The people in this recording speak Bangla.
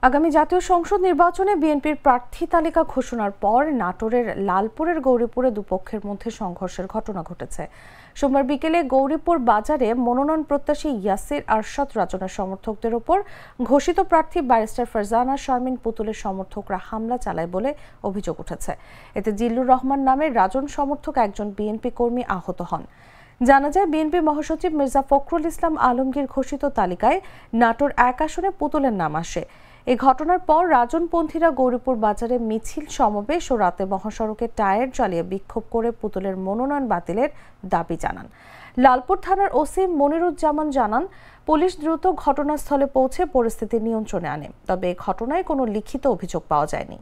আগামী জাতীয় সংসদ নির্বাচনে বিএনপির প্রার্থী তালিকা ঘোষণার পর নাটোরের লালপুরের গৌরীপুরে দুপক্ষের মধ্যে সংঘর্ষের ঘটনা ঘটেছে। সোমবার বিকেলে গৌরীপুর বাজারে মনোনয়ন প্রত্যাশী ইয়াসির আরশাদ রাজনের সমর্থকদের ওপর ঘোষিত প্রার্থী ব্যারিস্টার ফারজানা শারমিন পুতুলের সমর্থকরা হামলা চালায় বলে অভিযোগ উঠেছে। এতে জিল্লুর রহমান নামের রাজন সমর্থক একজন বিএনপি কর্মী আহত হন। জানা যায়, বিএনপি মহাসচিব মির্জা ফখরুল ইসলাম আলমগীর ঘোষিত তালিকায় নাটোর 1 আসনে পুতুলের নাম আসে। এই ঘটনার পর রাজনপন্থীরা গৌরীপুর বাজারে মিছিল সমাবেশ ও রাতে মহাসড়কে টায়ার জ্বালিয়ে বিক্ষোভ করে পুতুলের মনোনয়ন বাতিলের দাবি জানান। লালপুর থানার ওসি মনিরুজ্জামান জানান, পুলিশ দ্রুত ঘটনাস্থলে পৌঁছে পরিস্থিতি নিয়ন্ত্রণে আনে, তবে এই ঘটনায় কোনো লিখিত অভিযোগ পাওয়া যায়নি।